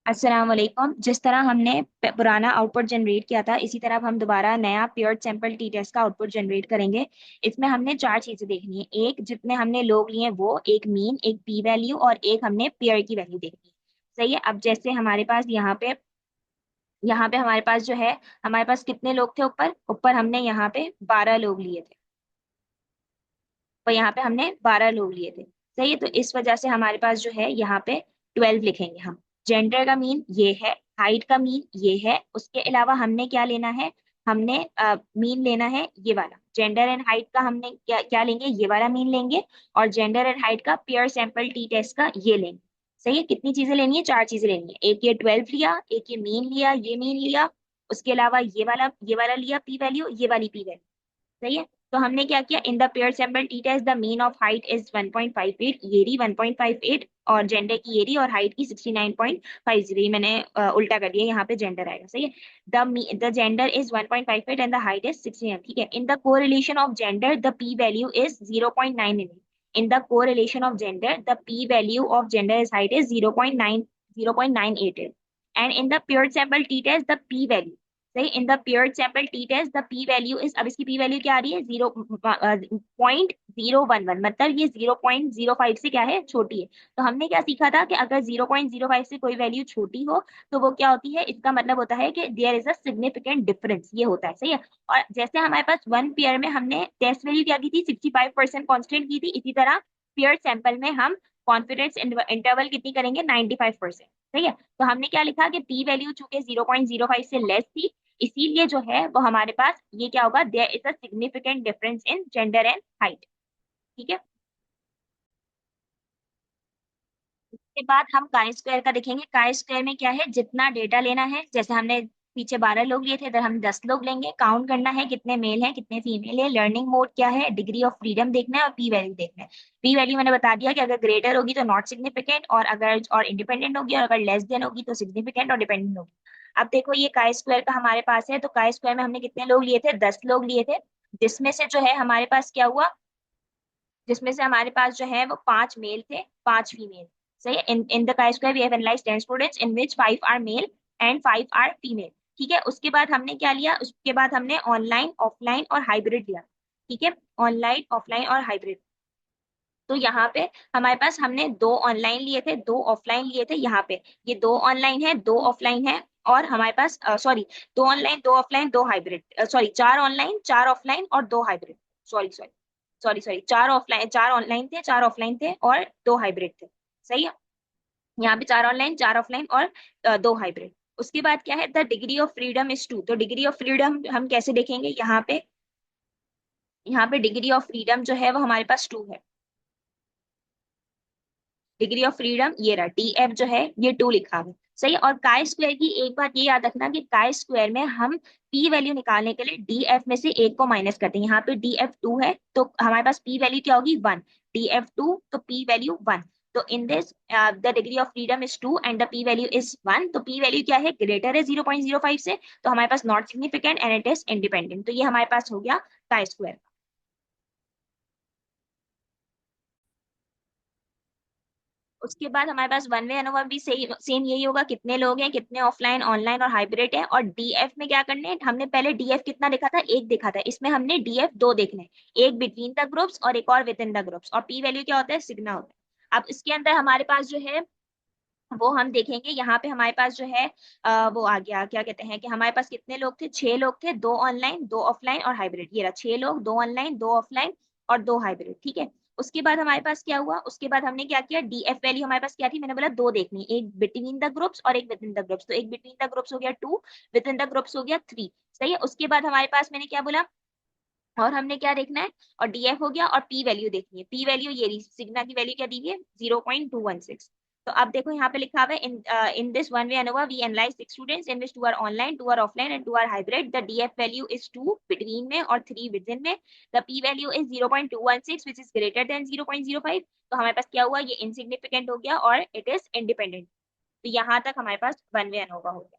अस्सलाम वालेकुम। जिस तरह हमने पुराना आउटपुट जनरेट किया था, इसी तरह अब हम दोबारा नया पेयर्ड सैंपल टी टेस्ट का आउटपुट जनरेट करेंगे। इसमें हमने चार चीजें देखनी है। एक, जितने हमने लोग लिए वो, एक मीन, एक पी वैल्यू और एक हमने पेयर की वैल्यू देखनी है। सही है। अब जैसे हमारे पास यहाँ पे हमारे पास जो है, हमारे पास कितने लोग थे? ऊपर ऊपर हमने यहाँ पे 12 लोग लिए थे, और यहाँ पे हमने 12 लोग लिए थे। सही है। तो इस वजह से हमारे पास जो है यहाँ पे 12 लिखेंगे हम। जेंडर का मीन ये है, हाइट का मीन ये है। उसके अलावा हमने क्या लेना है? हमने मीन लेना है ये वाला। जेंडर एंड हाइट का हमने क्या क्या लेंगे? ये वाला मीन लेंगे। और जेंडर एंड हाइट का पेयर सैंपल टी टेस्ट का ये लेंगे। सही है। कितनी चीजें लेनी है? चार चीजें लेनी है। एक ये 12 लिया, एक ये मीन लिया, ये मीन लिया। उसके अलावा ये वाला लिया पी वैल्यू, ये वाली पी वैल्यू। सही है। तो हमने क्या किया? In the pair sample T test the mean of height is 1.58, ये रही 1.58, और जेंडर की ये रही, और हाइट की 69.50। मैंने उल्टा कर दिया, यहाँ पे जेंडर आएगा। सही है। The gender is 1.58 and the height is 69। ठीक है। In the correlation of gender the P value is 0.9। In the correlation of gender the P value of gender is height is 0.9 and in the pair sample T test the P value. सही। In the paired sample T test the P value is, अब इसकी P value क्या आ रही है? 0.011, मतलब ये 0.05 से क्या है? छोटी है। तो हमने क्या सीखा था कि अगर 0.05 से कोई वैल्यू छोटी हो तो वो क्या होती है? इसका मतलब होता है कि there is a significant difference, ये होता है। सही है। और जैसे हमारे पास वन पेयर में हमने टेस्ट वैल्यू क्या की थी? 65% कॉन्स्टेंट की थी। इसी तरह पेयर सैंपल में हम कॉन्फिडेंस इंटरवल कितनी करेंगे? 95%। सही है। तो हमने क्या लिखा कि पी वैल्यू चूंकि 0.05 से लेस थी, इसीलिए जो है वो हमारे पास ये क्या होगा? There is a significant difference in gender and height. ठीक है। इसके बाद हम काई स्क्वायर का देखेंगे। काई स्क्वायर में क्या है? जितना डेटा लेना है, जैसे हमने पीछे 12 लोग लिए थे, इधर हम 10 लोग लेंगे। काउंट करना है कितने मेल हैं कितने फीमेल है। लर्निंग मोड क्या है? डिग्री ऑफ फ्रीडम देखना है, और पी वैल्यू देखना है। पी वैल्यू मैंने बता दिया कि अगर ग्रेटर होगी तो नॉट सिग्निफिकेंट, और अगर और इंडिपेंडेंट होगी, और अगर लेस देन होगी तो सिग्निफिकेंट और डिपेंडेंट होगी। अब देखो, ये काई स्क्वायर का हमारे पास है। तो काई स्क्वायर में हमने कितने लोग लिए थे? 10 लोग लिए थे। जिसमें से जो है हमारे पास क्या हुआ? जिसमें से हमारे पास जो है वो 5 मेल थे, 5 फीमेल। सही है। In the chi square we have analyzed 10 students in which 5 are male and 5 are female। ठीक है। उसके बाद हमने क्या लिया? उसके बाद हमने ऑनलाइन, ऑफलाइन और हाइब्रिड लिया। ठीक है। ऑनलाइन, ऑफलाइन और हाइब्रिड। तो यहाँ पे हमारे पास हमने दो ऑनलाइन लिए थे, दो ऑफलाइन लिए थे। यहाँ पे ये दो ऑनलाइन है, दो ऑफलाइन है। और हमारे पास सॉरी, दो ऑनलाइन, दो ऑफलाइन, दो हाइब्रिड, सॉरी, चार ऑनलाइन, चार ऑफलाइन और दो hybrid. Sorry sorry sorry sorry, चार ऑफलाइन, चार ऑनलाइन थे, चार ऑफलाइन थे और दो हाइब्रिड थे। सही है। यहाँ पे चार ऑनलाइन, चार ऑफलाइन और दो हाइब्रिड। उसके बाद क्या है? The degree of freedom is 2। तो डिग्री ऑफ फ्रीडम हम कैसे देखेंगे? यहाँ पे डिग्री ऑफ फ्रीडम जो है वो हमारे पास 2 है। डिग्री ऑफ फ्रीडम ये रहा, डी एफ जो है ये 2 लिखा हुआ है। सही है। और काय स्क्वायर की एक बात ये याद रखना कि काय स्क्वायर में हम पी वैल्यू निकालने के लिए डी एफ में से एक को माइनस करते हैं। यहाँ पे डी एफ 2 है तो हमारे पास पी वैल्यू क्या होगी? 1। डी एफ 2 तो पी वैल्यू 1। तो in this the degree of freedom is 2 and the P value is 1। तो पी वैल्यू क्या है? ग्रेटर है 0.05 से, तो हमारे पास not significant and it is independent. तो ये हमारे पास हो गया काय स्क्वायर। उसके बाद हमारे पास वन वे अनुभव भी सही सेम यही होगा। कितने लोग हैं, कितने ऑफलाइन, ऑनलाइन और हाइब्रिड है। और डीएफ में क्या करने हैं? हमने पहले डीएफ कितना देखा था? एक देखा था। इसमें हमने डीएफ दो देखने हैं, एक बिटवीन द ग्रुप्स और एक और विद इन द ग्रुप्स। और पी वैल्यू क्या होता है? सिग्मा होता है। अब इसके अंदर हमारे पास जो है वो हम देखेंगे। यहाँ पे हमारे पास जो है वो आ गया, क्या कहते हैं कि हमारे पास कितने लोग थे? 6 लोग थे, दो ऑनलाइन, दो ऑफलाइन और हाइब्रिड। ये रहा 6 लोग, दो ऑनलाइन, दो ऑफलाइन और दो हाइब्रिड। ठीक है। उसके बाद हमारे पास क्या हुआ? उसके बाद हमने क्या किया? डीएफ वैल्यू हमारे पास क्या थी? मैंने बोला दो देखनी, एक बिटवीन द ग्रुप्स और एक विद इन द ग्रुप्स। तो एक बिटवीन द ग्रुप्स हो गया 2, विद इन द ग्रुप्स हो गया 3। सही है। उसके बाद हमारे पास मैंने क्या बोला? और हमने क्या देखना है? और डीएफ हो गया और पी वैल्यू देखनी है। पी वैल्यू ये रही, सिग्मा की वैल्यू क्या दी हुई है? 0.216। तो अब देखो यहाँ पे लिखा हुआ है, in this one way ANOVA we analyse 6 students in which 2 are online, 2 are offline and 2 are hybrid. The DF value is 2 between में और 3 विद इन में। The P value is 0.216 which is greater than 0.05। तो हमारे पास क्या हुआ? ये insignificant हो गया और इट इज इंडिपेंडेंट। तो यहाँ तक हमारे पास वन वे अनोवा हो गया।